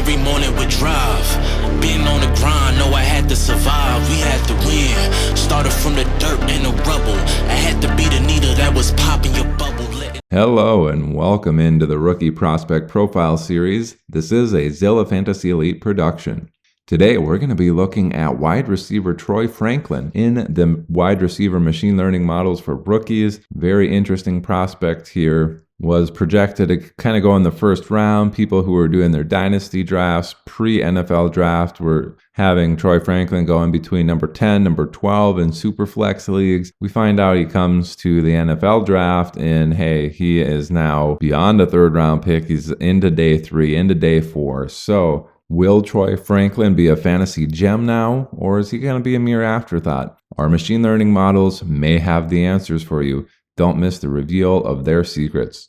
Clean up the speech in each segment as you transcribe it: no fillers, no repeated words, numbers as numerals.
every morning with drive. Being on the grind, know I had to survive. We had to win. Started from the dirt and the rubble. I had to be the needle that was popping your bubble. Hello and welcome into the Rookie Prospect Profile Series. This is a Zilla Fantasy Elite production. Today we're going to be looking at wide receiver Troy Franklin in the wide receiver machine learning models for rookies. Very interesting prospect here. Was projected to kind of go in the first round. People who were doing their dynasty drafts, pre-NFL draft, were having Troy Franklin going between number 10, number 12 in super flex leagues. We find out he comes to the NFL draft and hey, he is now beyond a third round pick. He's into day 3, into day 4. So will Troy Franklin be a fantasy gem now, or is he going to be a mere afterthought? Our machine learning models may have the answers for you. Don't miss the reveal of their secrets.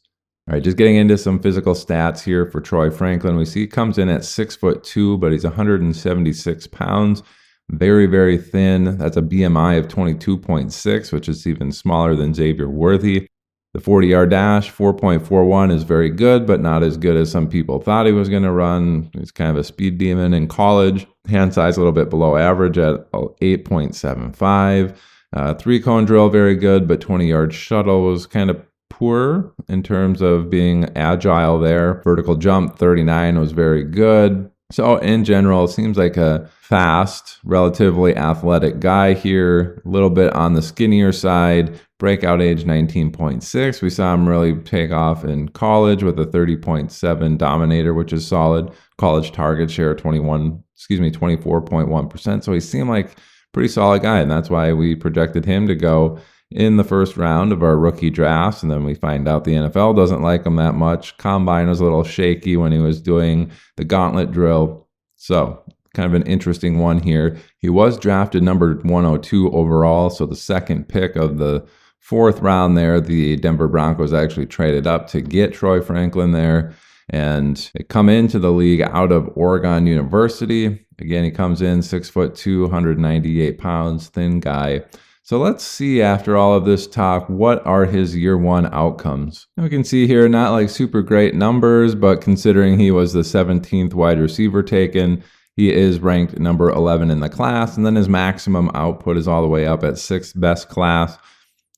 All right, just getting into some physical stats here for Troy Franklin. We see he comes in at 6'2", but he's 176 pounds. Very, very thin. That's a BMI of 22.6, which is even smaller than Xavier Worthy. The 40-yard dash, 4.41, is very good, but not as good as some people thought he was going to run. He's kind of a speed demon in college. Hand size a little bit below average at 8.75. 3-cone drill, very good, but 20-yard shuttle was kind of poor in terms of being agile there. Vertical jump, 39, was very good. So in general, it seems like a fast, relatively athletic guy here. A little bit on the skinnier side. Breakout age 19.6. We saw him really take off in college with a 30.7 dominator, which is solid. College target share 24.1%. So he seemed like pretty solid guy, and that's why we projected him to go in the first round of our rookie drafts. And then we find out the NFL doesn't like him that much. Combine was a little shaky when he was doing the gauntlet drill. So kind of an interesting one here. He was drafted number 102 overall, so the second pick of the fourth round there. The Denver Broncos actually traded up to get Troy Franklin there. And they come into the league out of Oregon University. Again, he comes in 6'2", 198 pounds, thin guy. So let's see, after all of this talk, what are his year one outcomes? We can see here, not like super great numbers, but considering he was the 17th wide receiver taken, he is ranked number 11 in the class. And then his maximum output is all the way up at 6th best class.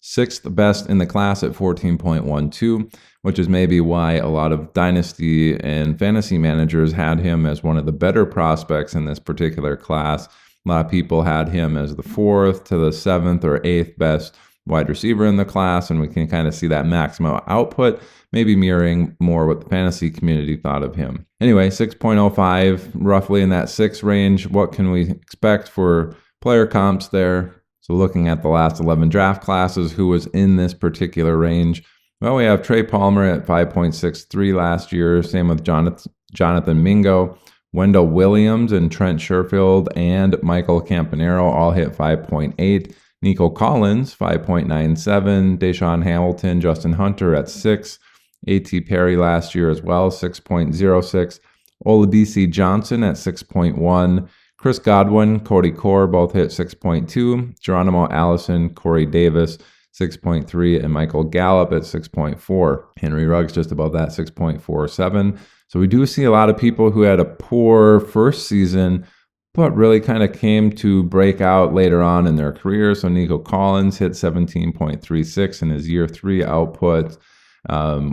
6th best in the class at 14.12, which is maybe why a lot of dynasty and fantasy managers had him as one of the better prospects in this particular class. A lot of people had him as the 4th to the 7th or 8th best wide receiver in the class, and we can kind of see that maximum output maybe mirroring more what the fantasy community thought of him. Anyway, 6.05, roughly in that 6 range. What can we expect for player comps there? So looking at the last 11 draft classes, who was in this particular range? Well, we have Trey Palmer at 5.63 last year. Same with Jonathan Mingo. Wendell Williams and Trent Sherfield and Michael Campanaro all hit 5.8. Nico Collins, 5.97. Deshaun Hamilton, Justin Hunter at 6. A.T. Perry last year as well, 6.06. Olabisi Johnson at 6.1. Chris Godwin, Cody Core both hit 6.2. Geronimo Allison, Corey Davis, 6.3, and Michael Gallup at 6.4. Henry Ruggs just above that, 6.47. So we do see a lot of people who had a poor first season, but really kind of came to break out later on in their career. So Nico Collins hit 17.36 in his year 3 output.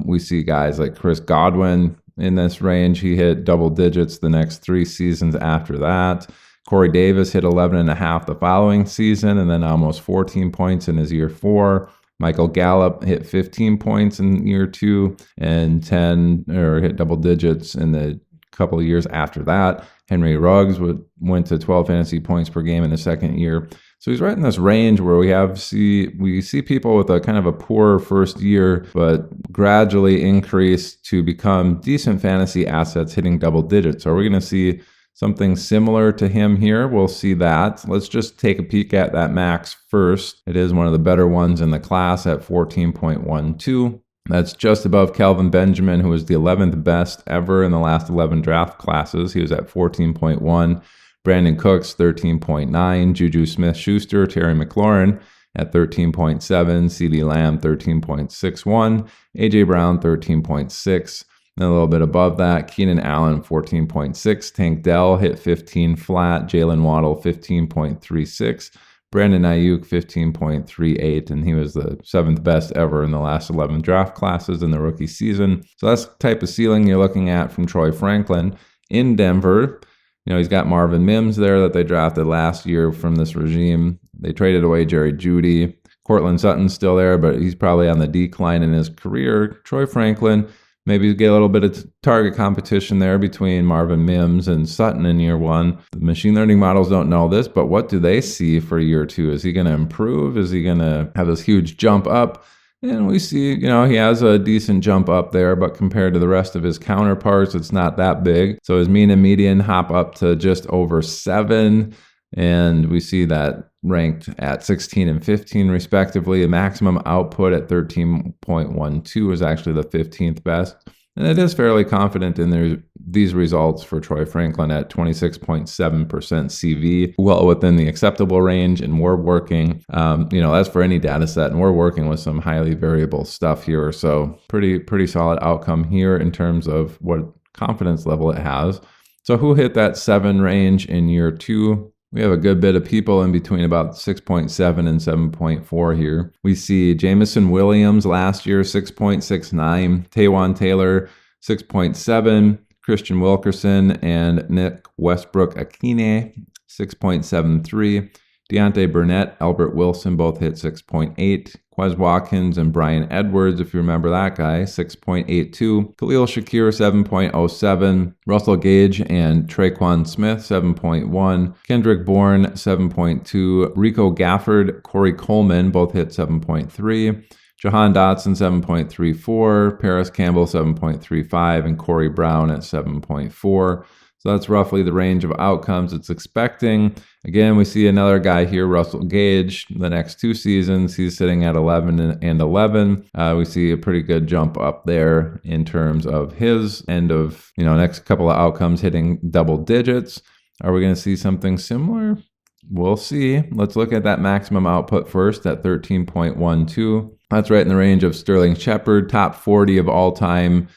We see guys like Chris Godwin in this range. He hit double digits the next 3 seasons after that. Corey Davis hit 11.5 the following season, and then almost 14 points in his year 4. Michael Gallup hit 15 points in year 2 and hit double digits in the couple of years after that. Henry Ruggs went to 12 fantasy points per game in the second year. So he's right in this range where we see people with a kind of a poor first year, but gradually increase to become decent fantasy assets hitting double digits. So are we going to see something similar to him here? We'll see that. Let's just take a peek at that max first. It is one of the better ones in the class at 14.12. That's just above Kelvin Benjamin, who was the 11th best ever in the last 11 draft classes. He was at 14.1. Brandon Cooks, 13.9. Juju Smith-Schuster, Terry McLaurin at 13.7. CeeDee Lamb, 13.61. A.J. Brown, 13.6. And a little bit above that, Keenan Allen, 14.6. Tank Dell hit 15 flat. Jalen Waddle, 15.36. Brandon Ayuk, 15.38. And he was the 7th best ever in the last 11 draft classes in the rookie season. So that's the type of ceiling you're looking at from Troy Franklin in Denver. He's got Marvin Mims there that they drafted last year from this regime. They traded away Jerry Jeudy. Cortland Sutton's still there, but he's probably on the decline in his career. Troy Franklin, maybe get a little bit of target competition there between Marvin Mims and Sutton in year 1. The machine learning models don't know this, but what do they see for year 2? Is he going to improve? Is he going to have this huge jump up? And we see, he has a decent jump up there, but compared to the rest of his counterparts, it's not that big. So his mean and median hop up to just over 7. And we see that ranked at 16 and 15 respectively. The maximum output at 13.12 is actually the 15th best. And it is fairly confident in these results for Troy Franklin at 26.7% CV, well within the acceptable range. And we're working, that's for any data set, and we're working with some highly variable stuff here. So pretty solid outcome here in terms of what confidence level it has. So who hit that 7 range in year 2? We have a good bit of people in between about 6.7 and 7.4 here. We see Jamison Williams last year, 6.69. Taywan Taylor, 6.7. Christian Wilkerson and Nick Westbrook-Akine, 6.73. Deontay Burnett, Albert Wilson both hit 6.8. Quez Watkins and Brian Edwards, if you remember that guy, 6.82. Khalil Shakir, 7.07. Russell Gage and Traquan Smith, 7.1. Kendrick Bourne, 7.2. Rico Gafford, Corey Coleman, both hit 7.3. Jahan Dotson, 7.34. Paris Campbell, 7.35. And Corey Brown at 7.4. So that's roughly the range of outcomes it's expecting. Again, we see another guy here, Russell Gage. The next 2 seasons, he's sitting at 11 and 11. We see a pretty good jump up there in terms of his end of, next couple of outcomes hitting double digits. Are we going to see something similar? We'll see. Let's look at that maximum output first at 13.12. That's right in the range of Sterling Shepard, top 40 of all time.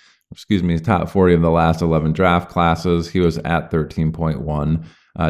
Top 40 of the last 11 draft classes. He was at 13.1.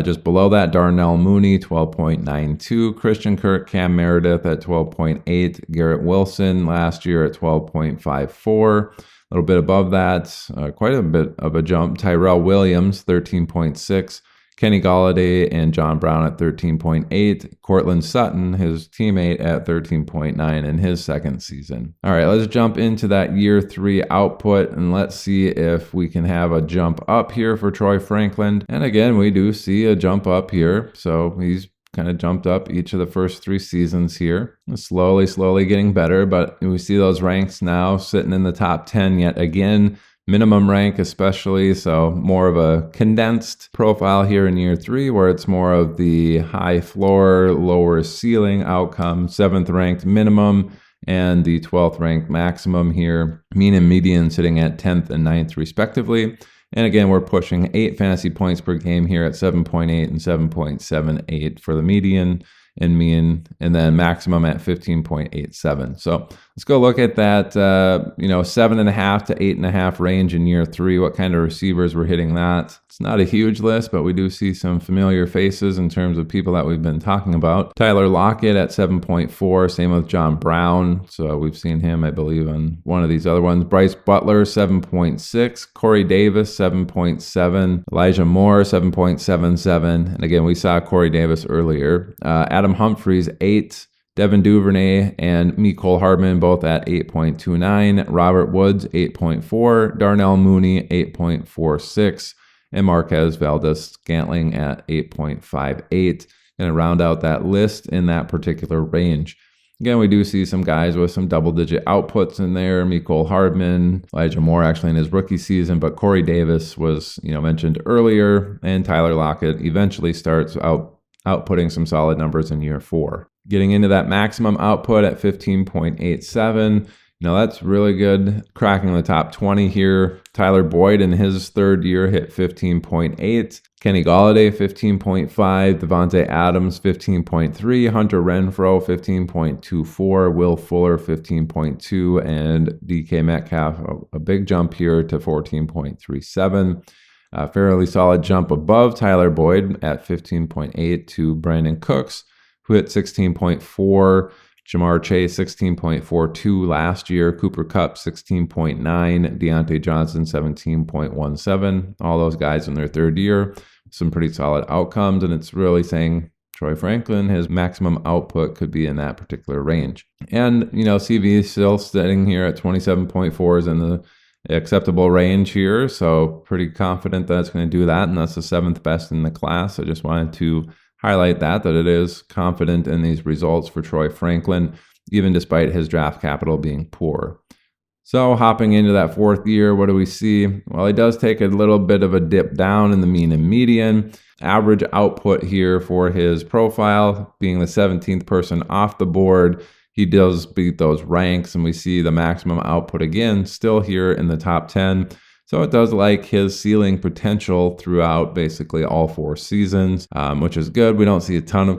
Just below that, Darnell Mooney, 12.92. Christian Kirk, Cam Meredith at 12.8. Garrett Wilson last year at 12.54. A little bit above that, quite a bit of a jump. Tyrell Williams, 13.6. Kenny Golladay and John Brown at 13.8. Cortland Sutton, his teammate, at 13.9 in his second season. All right, let's jump into that year 3 output and let's see if we can have a jump up here for Troy Franklin. And again, we do see a jump up here. So he's kind of jumped up each of the first 3 seasons here. Slowly getting better, but we see those ranks now sitting in the top 10 yet again. Minimum rank especially, so more of a condensed profile here in year 3 where it's more of the high floor, lower ceiling outcome, 7th ranked minimum and the 12th ranked maximum here. Mean and median sitting at 10th and 9th respectively. And again, we're pushing 8 fantasy points per game here at 7.8 and 7.78 for the median and mean, and then maximum at 15.87. So let's go look at that, 7.5 to 8.5 range in year 3. What kind of receivers we're hitting that? It's not a huge list, but we do see some familiar faces in terms of people that we've been talking about. Tyler Lockett at 7.4. Same with John Brown. So we've seen him, I believe, on one of these other ones. Bryce Butler, 7.6. Corey Davis, 7.7. Elijah Moore, 7.77. And again, we saw Corey Davis earlier. Adam Humphries, 8. Devin Duvernay and Mecole Hardman both at 8.29. Robert Woods, 8.4. Darnell Mooney, 8.46. And Marquez Valdez-Scantling at 8.58. Going to round out that list in that particular range. Again, we do see some guys with some double-digit outputs in there. Mecole Hardman, Elijah Moore actually in his rookie season, but Corey Davis was, mentioned earlier, and Tyler Lockett eventually starts outputting some solid numbers in year 4. Getting into that maximum output at 15.87. That's really good. Cracking the top 20 here. Tyler Boyd in his third year hit 15.8. Kenny Golladay, 15.5. Devontae Adams, 15.3. Hunter Renfrow, 15.24. Will Fuller, 15.2. And DK Metcalf, a big jump here to 14.37. Fairly solid jump above Tyler Boyd at 15.8 to Brandon Cooks, who hit 16.4. Jamar Chase, 16.42 last year. Cooper Kupp, 16.9. Deontay Johnson, 17.17. All those guys in their third year. Some pretty solid outcomes, and it's really saying Troy Franklin, his maximum output could be in that particular range. And, CV still sitting here at 27.4 is in the acceptable range here, so pretty confident that it's going to do that, and that's the 7th best in the class. I just wanted to highlight that it is confident in these results for Troy Franklin, even despite his draft capital being poor. So hopping into that 4th year, what do we see? Well, he does take a little bit of a dip down in the mean and median. Average output here for his profile, being the 17th person off the board, he does beat those ranks, and we see the maximum output again, still here in the top 10. So it does like his ceiling potential throughout basically all 4 seasons, which is good. We don't see a ton of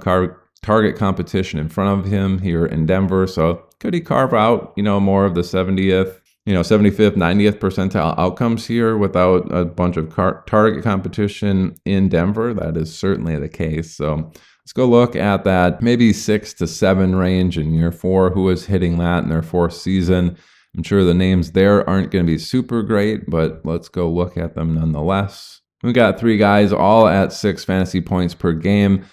target competition in front of him here in Denver. So could he carve out, more of the 70th, 75th, 90th percentile outcomes here without a bunch of target competition in Denver? That is certainly the case. So let's go look at that maybe 6 to 7 range in year 4. Who is hitting that in their 4th season? I'm sure the names there aren't going to be super great, but let's go look at them nonetheless. We got 3 guys all at 6 fantasy points per game.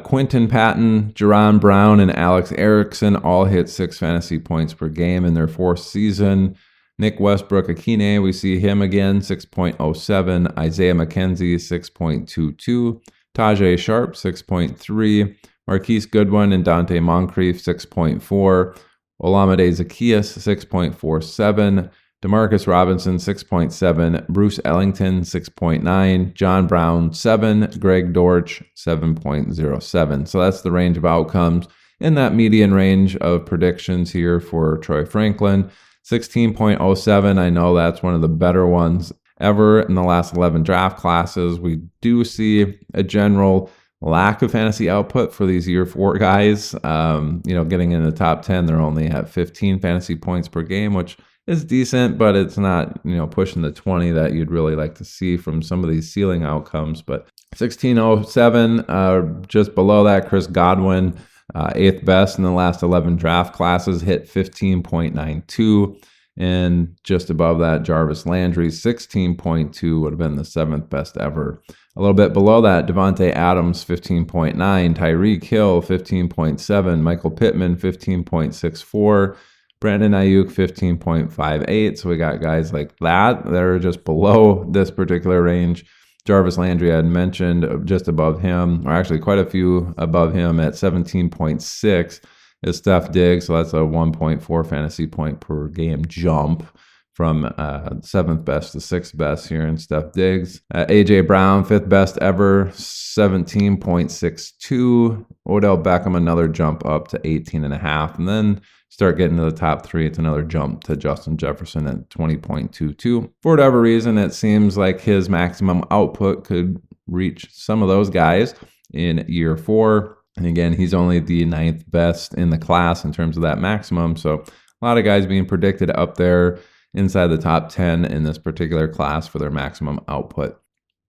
Quinton Patton, Jerron Brown, and Alex Erickson all hit 6 fantasy points per game in their 4th season. Nick Westbrook-Akine, we see him again, 6.07. Isaiah McKenzie, 6.22. Tajay Sharp, 6.3. Marquise Goodwin and Dante Moncrief, 6.4. Olamide Zaccheaus, 6.47. Demarcus Robinson, 6.7. Bruce Ellington, 6.9. John Brown, 7. Greg Dortch, 7.07. So that's the range of outcomes in that median range of predictions here for Troy Franklin. 16.07, I know that's one of the better ones ever in the last 11 draft classes. We do see a general lack of fantasy output for these year 4 guys. Getting in the top 10, they're only at 15 fantasy points per game, which is decent, but it's not, pushing the 20 that you'd really like to see from some of these ceiling outcomes. But 16.07, just below that, Chris Godwin, 8th best in the last 11 draft classes, hit 15.92. And just above that, Jarvis Landry, 16.2, would have been the 7th best ever. A little bit below that, Devontae Adams, 15.9. Tyreek Hill, 15.7. Michael Pittman, 15.64. Brandon Ayuk, 15.58. So we got guys like that are just below this particular range. Jarvis Landry, I had mentioned, just above him, or actually quite a few above him at 17.6. is Steph Diggs, so that's a 1.4 fantasy point per game jump from 7th best to 6th best here in Steph Diggs. AJ Brown, 5th best ever, 17.62. Odell Beckham, another jump up to 18.5. And then start getting to the top 3, it's another jump to Justin Jefferson at 20.22. For whatever reason, it seems like his maximum output could reach some of those guys in year 4. And again, he's only the 9th best in the class in terms of that maximum. So a lot of guys being predicted up there inside the top 10 in this particular class for their maximum output.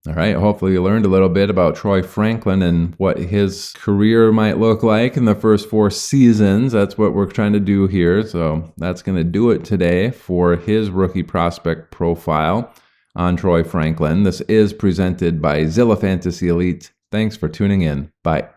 All right, hopefully you learned a little bit about Troy Franklin and what his career might look like in the first 4 seasons. That's what we're trying to do here. So that's going to do it today for his rookie prospect profile on Troy Franklin. This is presented by Zilla Fantasy Elite. Thanks for tuning in. Bye.